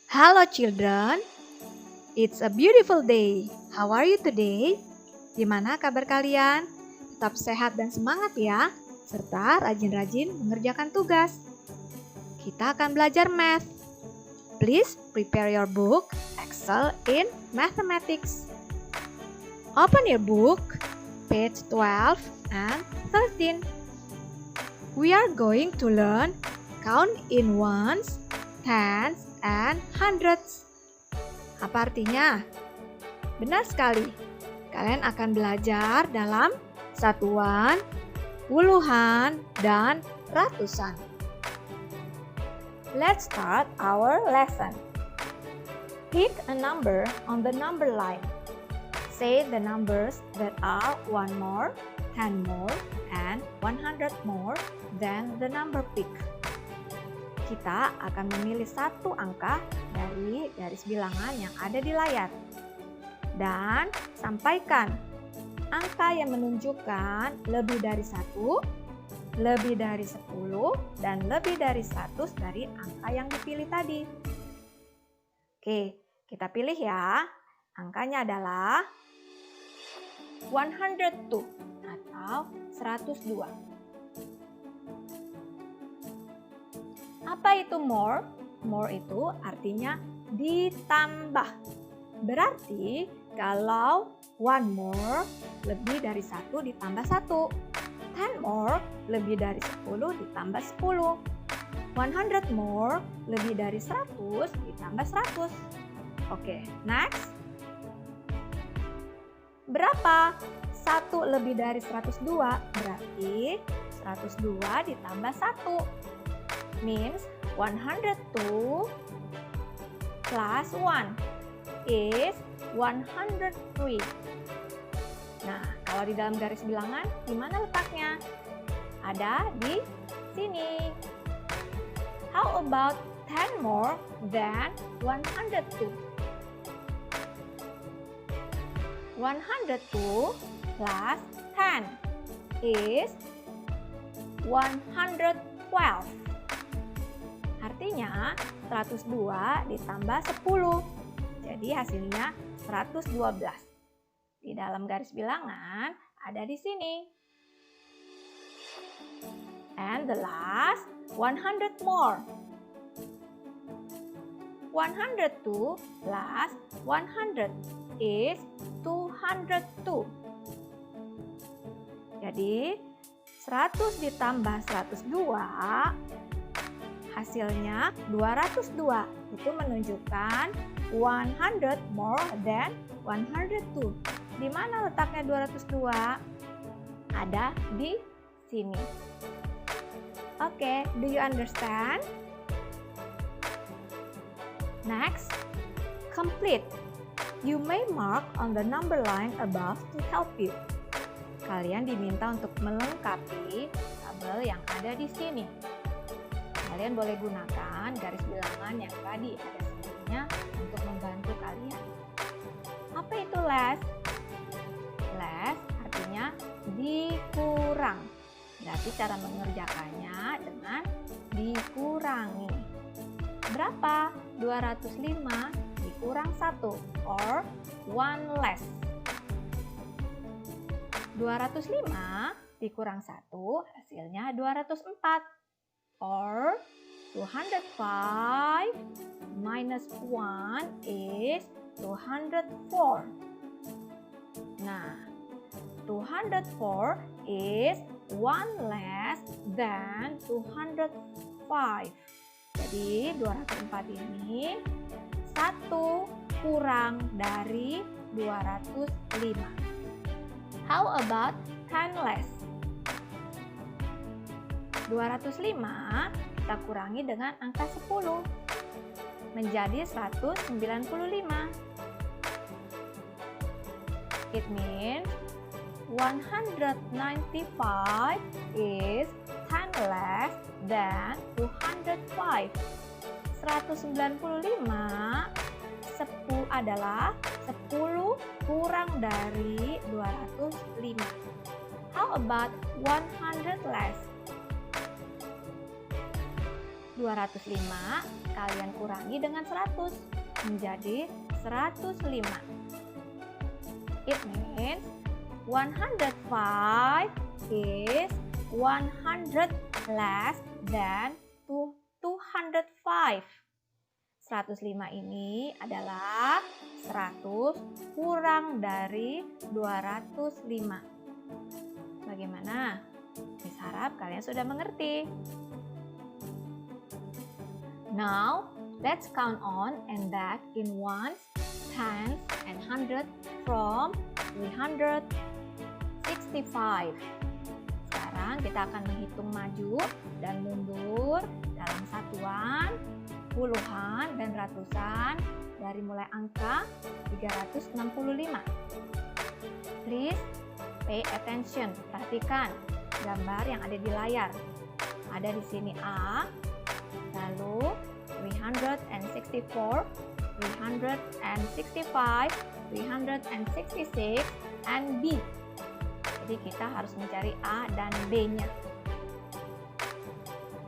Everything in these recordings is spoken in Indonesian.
Hello children, it's a beautiful day. How are you today? Gimana kabar kalian? Tetap sehat dan semangat ya, serta rajin-rajin mengerjakan tugas. Kita akan belajar math. Please prepare your book, Excel in Mathematics. Open your book, page 12 and 13. We are going to learn count in ones, tens, and hundreds. Apa artinya? Benar sekali. Kalian akan belajar dalam satuan, puluhan, dan ratusan. Let's start our lesson. Pick a number on the number line. Say the numbers that are 1 more, 10 more, and 100 more than the number picked. Kita akan memilih satu angka dari garis bilangan yang ada di layar. Dan sampaikan angka yang menunjukkan lebih dari 1, lebih dari 10, dan lebih dari 100 dari angka yang dipilih tadi. Oke, kita pilih ya. Angkanya adalah 102 atau 102. Apa itu more? More itu artinya ditambah. Berarti kalau 1 more lebih dari 1 ditambah 1. 10 more lebih dari 10 ditambah 10. 100 more lebih dari 100 ditambah 100. Oke, next. Berapa? 1 lebih dari 102 berarti 102 ditambah 1. Means 102 plus 1 is 103. Nah, kalau di dalam garis bilangan, di mana letaknya? Ada di sini. How about 10 more than 102? 102 plus 10 is 112. Artinya 102 ditambah 10. Jadi hasilnya 112. Di dalam garis bilangan ada di sini. And the last 100 more. 102 plus 100 is 202. Jadi 100 ditambah 102 hasilnya 202. Itu menunjukkan 100 more than 102. Di mana letaknya 202? Ada di sini. Oke, do you understand? Next, complete. You may mark on the number line above to help you. Kalian diminta untuk melengkapi tabel yang ada di sini. Kalian boleh gunakan garis bilangan yang tadi ada sebelumnya untuk membantu kalian. Apa itu less? Less artinya dikurang. Berarti cara mengerjakannya dengan dikurangi. Berapa? 205 dikurang 1 or 1 less. 205 dikurang 1 hasilnya 204. Or 205 minus 1 is 204. Nah, 204 is 1 less than 205. Jadi 204 ini 1 kurang dari 205. How about 10 less? 205 kita kurangi dengan angka 10 menjadi 195. It means 195 is 10 less than 205. 195 adalah 10 kurang dari 205. How about 100 less? 205 kalian kurangi dengan 100 menjadi 105. It means 105 is 100 less than 205. 105 ini adalah 100 kurang dari 205. Bagaimana? Miss harap kalian sudah mengerti. Now, let's count on and back in ones, tens, and hundred from 365. Sekarang kita akan menghitung maju dan mundur dalam satuan, puluhan, dan ratusan dari mulai angka 365. Please pay attention, perhatikan gambar yang ada di layar. Ada di sini A, lalu 364, 365, 366, and B. Jadi kita harus mencari A dan B-nya.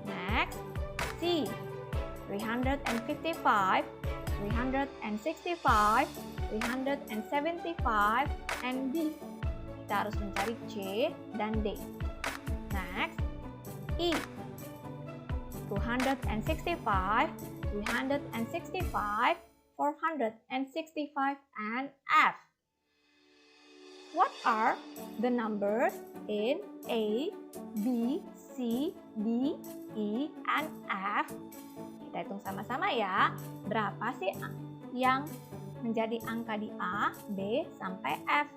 Next, C, 355, 365, 375, and D. Kita harus mencari C dan D. Next, E, 265, 365, 465, and F. What are the numbers in A, B, C, D, E, and F? Kita hitung sama-sama ya. Berapa sih yang menjadi angka di A, B, sampai F?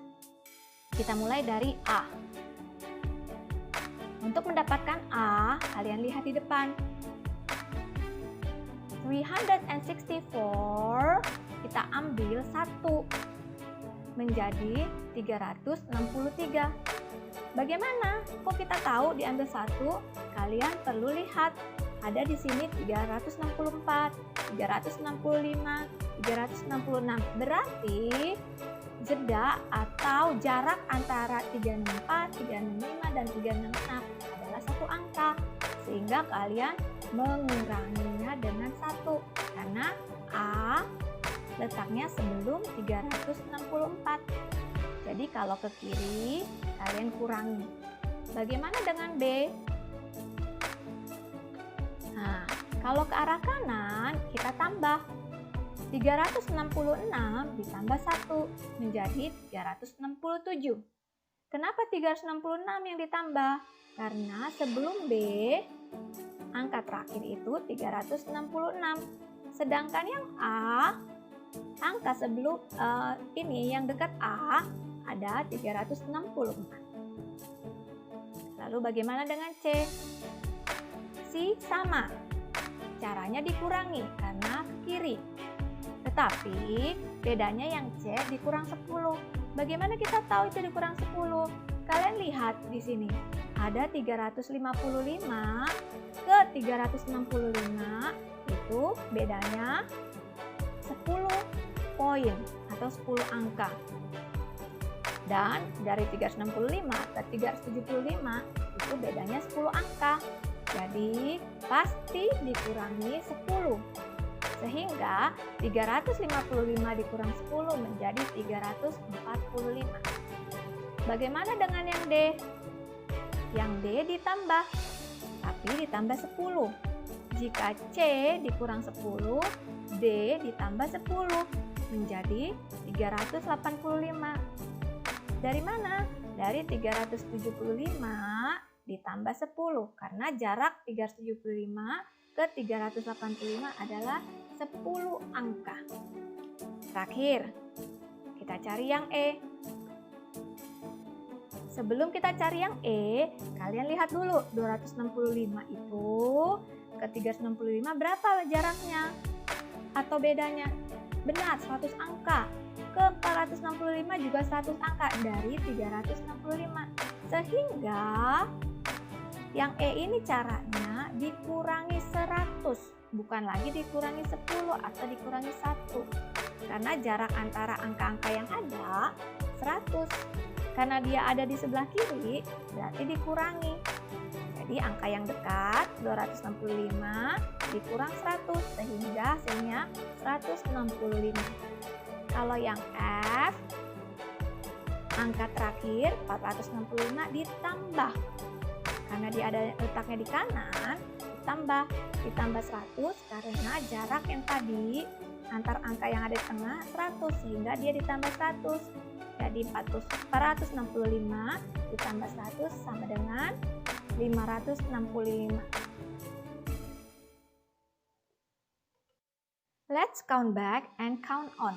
Kita mulai dari A. Untuk mendapatkan A, kalian lihat di depan. 364 kita ambil 1 menjadi 363. Bagaimana? Kok kita tahu diambil 1? Kalian perlu lihat. Ada di sini 364, 365, 366. Berarti jeda atau jarak antara 364, 365, dan 366 adalah satu angka. Sehingga kalian menguranginya dengan 1. Karena A letaknya sebelum 364. Jadi kalau ke kiri, kalian kurangi. Bagaimana dengan B? Nah, kalau ke arah kanan, kita tambah. 366 ditambah 1 menjadi 367. Kenapa 366 yang ditambah? Karena sebelum B, angka terakhir itu 366. Sedangkan yang A, angka sebelum ini yang dekat A ada 364. Lalu bagaimana dengan C? C sama. Caranya dikurangi karena ke kiri. Tetapi bedanya yang C dikurang 10. Bagaimana kita tahu itu dikurang 10? Kalian lihat di sini. Ada 355 ke 365 itu bedanya 10 poin atau 10 angka. Dan dari 365 ke 375 itu bedanya 10 angka. Jadi pasti dikurangi 10. Sehingga 355 dikurang 10 menjadi 345. Bagaimana dengan yang D? Yang D ditambah, tapi ditambah 10. Jika C dikurang 10, D ditambah 10 menjadi 385. Dari mana? Dari 375 ditambah 10 karena jarak 375 ke 385 adalah 10 angka. Terakhir, kita cari yang E. Sebelum kita cari yang E, kalian lihat dulu 265 itu ke 365 berapa jaraknya atau bedanya? Benar, 100 angka. Ke 465 juga 100 angka dari 365. Sehingga yang E ini caranya dikurangi 100, bukan lagi dikurangi 10 atau dikurangi 1. Karena jarak antara angka-angka yang ada 100. Karena dia ada di sebelah kiri, berarti dikurangi. Jadi angka yang dekat 265 dikurang 100 sehingga hasilnya 165. Kalau yang F, angka terakhir 465 ditambah. Karena dia ada letaknya di kanan, ditambah 100 karena jarak yang tadi antar angka yang ada di tengah 100 sehingga dia ditambah 100. Jadi 465 ditambah 100 sama dengan 565. Let's count back and count on.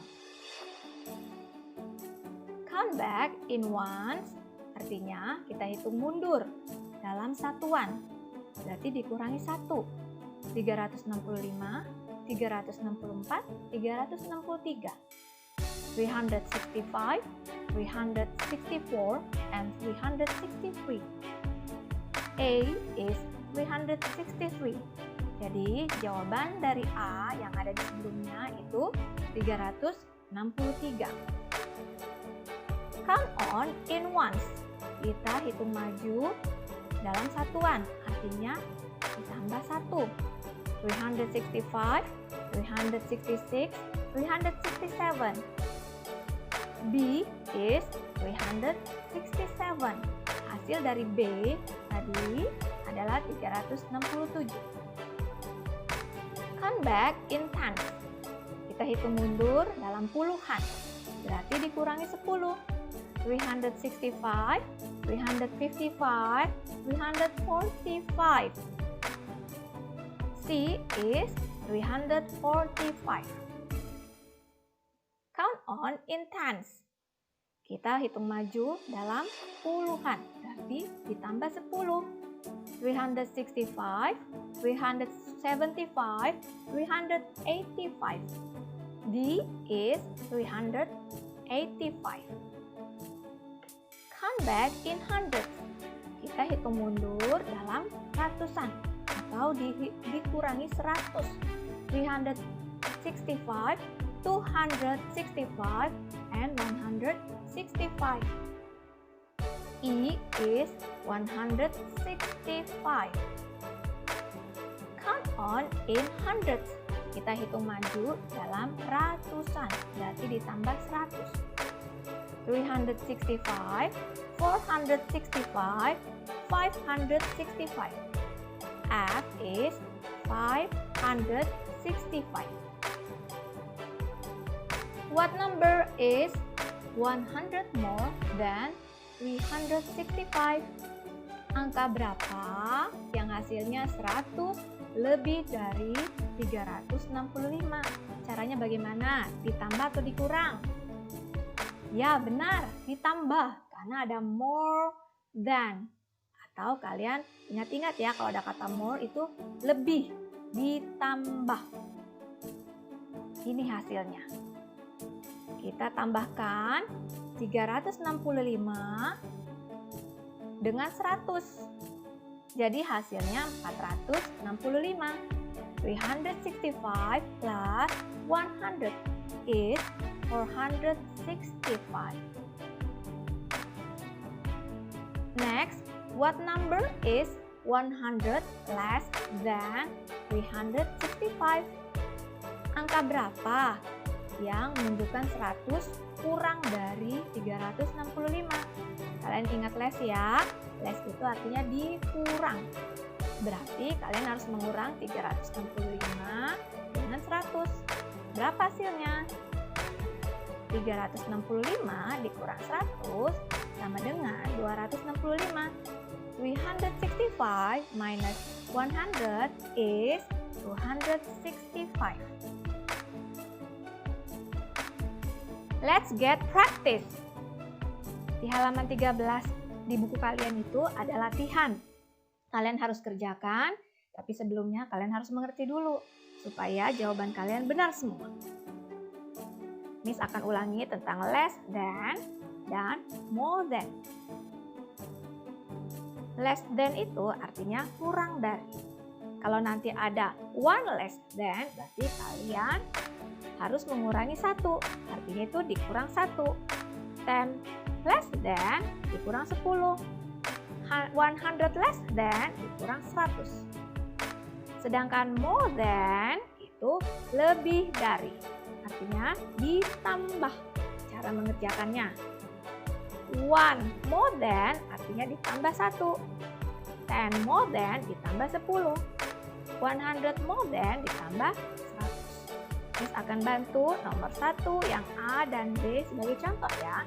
Count back in ones artinya kita hitung mundur dalam satuan. Berarti dikurangi 1. 365, 364, 363. 365, 364, and 363. A is 363. Jadi jawaban dari A yang ada di sebelumnya itu 363. Count on in ones. Kita hitung maju dalam satuan, artinya ditambah 1. 365, 366, 367. B is 367. Hasil dari B tadi adalah 367. Count back in tens. Kita hitung mundur dalam puluhan. Berarti dikurangi 10. 365, 355, 345. C is 345. Count on in tens. Kita hitung maju dalam puluhan, berarti ditambah 10. 365, 375, 385. D is 385. Count back in hundreds. Kita hitung mundur dalam ratusan atau dikurangi 100. 365, 265, and 165. E is 165. Count on in hundreds. Kita hitung maju dalam ratusan, berarti ditambah 100. 365, 465, 565. F is 565. What number is 100 more than 365? Angka berapa yang hasilnya 100 lebih dari 365? Caranya bagaimana? Ditambah atau dikurang? Ya benar, ditambah karena ada more than. Atau kalian ingat-ingat ya kalau ada kata more itu lebih, ditambah. Ini hasilnya. Kita tambahkan 365 dengan 100. Jadi hasilnya 465. 365 plus 100 is 465. Next, what number is 100 less than 365? Angka berapa yang menunjukkan 100 kurang dari 365? Kalian ingat less ya? Less itu artinya dikurang. Berarti kalian harus mengurang 365 dengan 100. Berapa hasilnya? 365 dikurang 100 sama dengan 265. 365 minus 100 is 265. Let's get practice. Di halaman 13 di buku kalian itu ada latihan. Kalian harus kerjakan, tapi sebelumnya kalian harus mengerti dulu supaya jawaban kalian benar semua. Miss akan ulangi tentang less than dan more than. Less than itu artinya kurang dari. Kalau nanti ada one less than, berarti kalian harus mengurangi 1. Artinya itu dikurang 1. 10 less than dikurang 10. 100 less than dikurang 100. Sedangkan more than itu lebih dari. Artinya ditambah cara mengerjakannya. 1 more than artinya ditambah 1. 10 more than ditambah 10. 100 more than ditambah 100. Miss akan bantu nomor 1 yang A dan B sebagai contoh ya.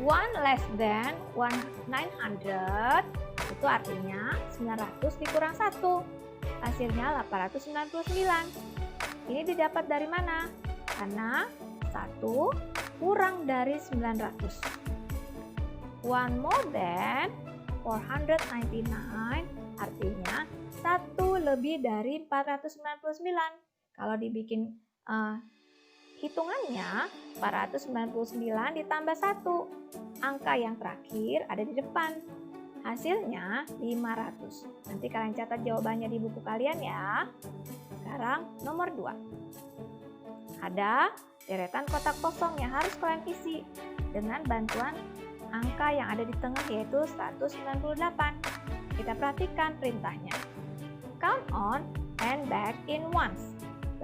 1 less than 900 itu artinya 900 dikurang 1. Hasilnya 899. Ini didapat dari mana? Karena 1 kurang dari 900. 1 more than 499 artinya 1 lebih dari 499. Kalau dibikin hitungannya 499 ditambah 1. Angka yang terakhir ada di depan. Hasilnya 500. Nanti kalian catat jawabannya di buku kalian ya. Sekarang nomor 2. Ada deretan kotak kosong yang harus kalian isi dengan bantuan angka yang ada di tengah yaitu 198. Kita perhatikan perintahnya. Count on and back in ones.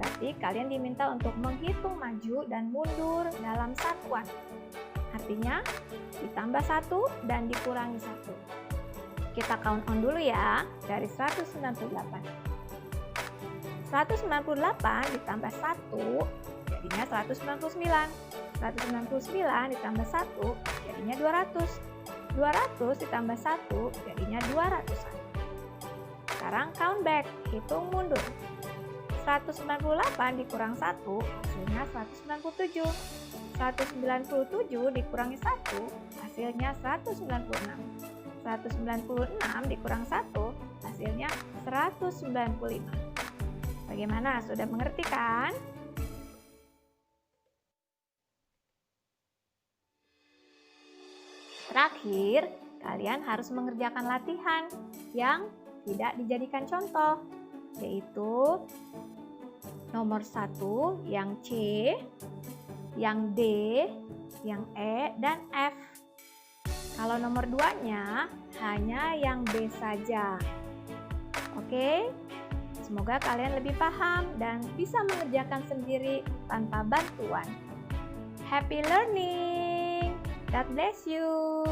Berarti kalian diminta untuk menghitung maju dan mundur dalam satuan. Artinya ditambah 1 dan dikurangi 1. Kita count on dulu ya dari 198. 198 ditambah 1 jadinya 199. 199 ditambah 1 jadinya 200. 200 ditambah 1 jadinya 200. Sekarang count back, hitung mundur. 198 dikurang 1 hasilnya 197. 197 dikurangi 1 hasilnya 196. 196 dikurang 1 hasilnya 195. Bagaimana? Sudah mengerti kan? Terakhir, kalian harus mengerjakan latihan yang tidak dijadikan contoh, yaitu nomor 1 yang C, yang D, yang E, dan F. Kalau nomor 2-nya hanya yang B saja. Oke, semoga kalian lebih paham dan bisa mengerjakan sendiri tanpa bantuan. Happy learning! God bless you!